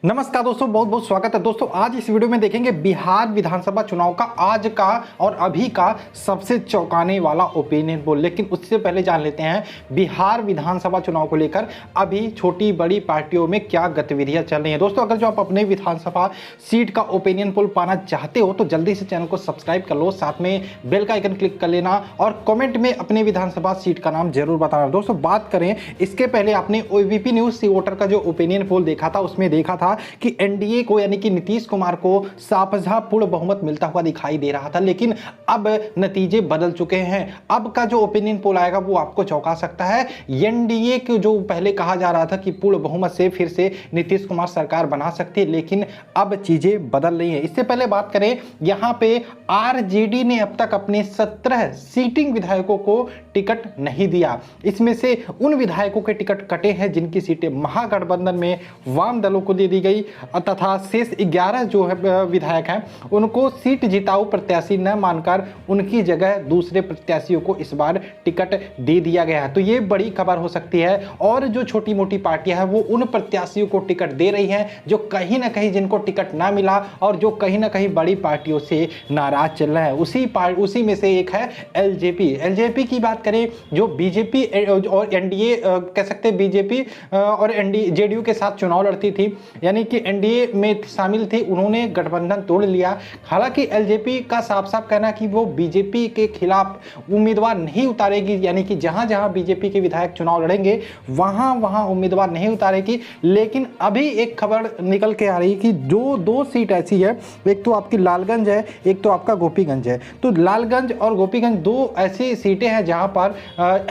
नमस्कार दोस्तों, बहुत बहुत स्वागत है। दोस्तों आज इस वीडियो में देखेंगे बिहार विधानसभा चुनाव का आज का और अभी का सबसे चौंकाने वाला ओपिनियन पोल। लेकिन उससे पहले जान लेते हैं बिहार विधानसभा चुनाव को लेकर अभी छोटी बड़ी पार्टियों में क्या गतिविधियां चल रही हैं। दोस्तों अगर जो आप अपने विधानसभा सीट का ओपिनियन पोल पाना चाहते हो तो जल्दी से चैनल को सब्सक्राइब कर लो, साथ में बेल का आइकन क्लिक कर लेना और कॉमेंट में अपने विधानसभा सीट का नाम जरूर बताना। दोस्तों बात करें इसके पहले आपने ओवीपी न्यूज सी वोटर का जो ओपिनियन पोल देखा था उसमें देखा था कि एनडीए को यानी कि नीतीश कुमार को सापझा पूर्ण बहुमत मिलता हुआ दिखाई दे रहा था, लेकिन अब नतीजे बदल चुके हैं। अब का जो ओपिनियन पोल आएगा वो आपको चौंका सकता है। एनडीए को जो पहले कहा जा रहा था कि पूर्ण बहुमत से फिर से नीतीश कुमार सरकार बना सकती है, लेकिन अब चीजें बदल रही हैं। इससे पहले बात करें यहां पे आरजेडी ने अब तक अपने 17 सीटिंग विधायकों को टिकट नहीं दिया। इसमें से उन विधायकों के टिकट कटे हैं जिनकी सीटें महागठबंधन में वाम दलों को दे दी गई तथा शेष 11 जो है विधायक हैं उनको सीट जिताऊ प्रत्याशी न मानकर उनकी जगह दूसरे प्रत्याशियों को इस बार टिकट दे दिया गया है। तो ये बड़ी खबर हो सकती है। और जो छोटी मोटी पार्टियां हैं वो उन प्रत्याशियों को टिकट दे रही हैं जो कहीं ना कहीं जिनको टिकट ना मिला और जो कहीं ना कहीं बड़ी पार्टियों से नाराज चल रहे हैं। उसी में से एक है एलजेपी की बात करें जो बीजेपी और एनडीए कह सकते हैं बीजेपी और एनडीए जेडीयू के साथ चुनाव लड़ती थी, यानी कि एनडीए में शामिल थी, उन्होंने गठबंधन तोड़ लिया। हालांकि एलजेपी का साफ साफ कहना कि वो बीजेपी के खिलाफ उम्मीदवार नहीं उतारेगी, यानी कि जहां जहां बीजेपी के विधायक चुनाव लड़ेंगे वहां वहां उम्मीदवार नहीं उतारेगी। लेकिन अभी एक खबर निकल के आ रही है कि जो दो सीट ऐसी है, एक तो आपकी लालगंज है, एक तो आपका गोपीगंज है। तो लालगंज और गोपीगंज दो ऐसी सीटें हैं जहां पर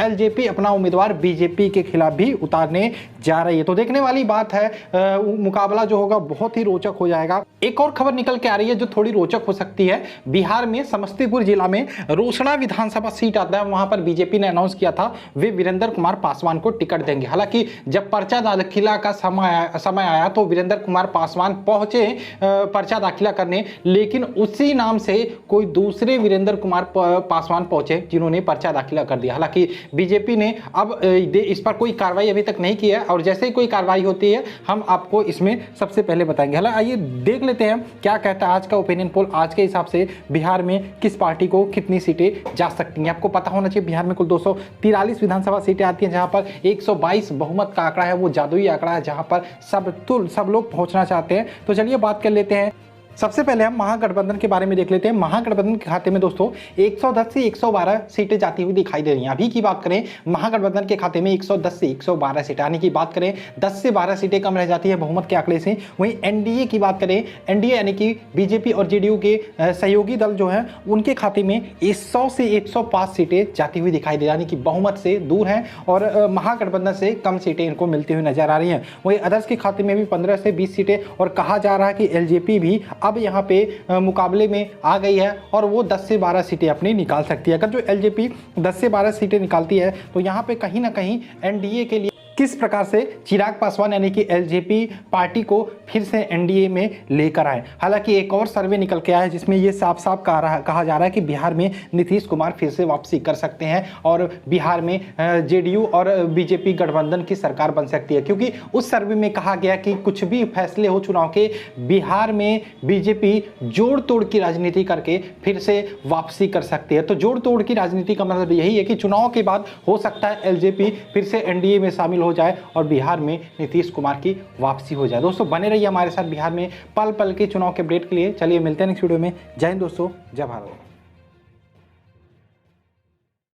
एलजेपी अपना उम्मीदवार बीजेपी के खिलाफ भी उतारने जा रही है। तो देखने वाली बात है, मुकाबला जो होगा बहुत ही रोचक हो जाएगा। एक और खबर निकल के आ रही है जो थोड़ी रोचक हो सकती है। बिहार में समस्तीपुर जिला में रोसड़ा विधानसभा सीट आता है, वहां पर बीजेपी ने अनाउंस किया था वे वीरेंद्र कुमार पासवान को टिकट देंगे। हालांकि जब पर्चा दाखिला का समय आया तो वीरेंद्र कुमार पासवान पहुंचे पर्चा दाखिला करने, लेकिन उसी नाम से कोई दूसरे वीरेंद्र कुमार पासवान पहुंचे जिन्होंने पर्चा दाखिला कर दिया। हालांकि बीजेपी ने अब इस पर कोई कार्रवाई अभी तक नहीं की है और जैसे ही कोई कार्रवाई होती है हम आपको इसमें सबसे पहले बताएंगे। हालांकि आइए देख लेते हैं क्या कहता है आज का ओपिनियन पोल। आज के हिसाब से बिहार में किस पार्टी को कितनी सीटें जा सकती हैं। आपको पता होना चाहिए बिहार में कुल 243 विधानसभा सीटें आती हैं, जहां पर 122 बहुमत का आंकड़ा है वो जादुई आंकड़ा है, जहां पर सब लोग पहुंचना चाहते हैं। तो चलिए बात कर लेते हैं। सबसे पहले हम महागठबंधन के बारे में देख लेते हैं। महागठबंधन के खाते में दोस्तों 110 से 112 सीटें जाती हुई दिखाई दे रही हैं। अभी की बात करें महागठबंधन के खाते में 110 से 112 सीटें, यानी कि बात करें 10 से 12 सीटें कम रह जाती है बहुमत के आंकड़े से। वहीं एनडीए की बात करें, एनडीए यानी कि बीजेपी और जेडीयू के सहयोगी दल जो हैं उनके खाते में 100 से 105 सीटें जाती हुई दिखाई दे, यानी कि बहुमत से दूर हैं और महागठबंधन से कम सीटें इनको मिलती हुई नजर आ रही हैं। वहीं अदर्स के खाते में भी 15 से 20 सीटें और कहा जा रहा है कि एलजेपी भी अब यहाँ पे मुकाबले में आ गई है और वो 10 से 12 सीटें अपनी निकाल सकती है। अगर जो एलजेपी 10 से 12 सीटें निकालती है तो यहाँ पे कहीं ना कहीं एनडीए के लिए किस प्रकार से चिराग पासवान यानी कि एलजेपी पार्टी को फिर से एनडीए में लेकर आए। हालांकि एक और सर्वे निकल के आया है जिसमें ये साफ साफ कहा जा रहा है कि बिहार में नीतीश कुमार फिर से वापसी कर सकते हैं और बिहार में जेडीयू और बीजेपी गठबंधन की सरकार बन सकती है, क्योंकि उस सर्वे में कहा गया कि कुछ भी फैसले हो चुनाव के, बिहार में बीजेपी जोड़ तोड़ की राजनीति करके फिर से वापसी कर सकती है। तो जोड़ तोड़ की राजनीति का मतलब यही है कि चुनाव के बाद हो सकता है एलजेपी फिर से एनडीए में शामिल हो जाए और बिहार में नीतीश कुमार की वापसी हो जाए। दोस्तों बने रहिए हमारे साथ बिहार में पल पल के चुनाव के अपडेट के लिए। चलिए मिलते हैं नेक्स्ट वीडियो में। जय हिंद दोस्तों, जय भारत।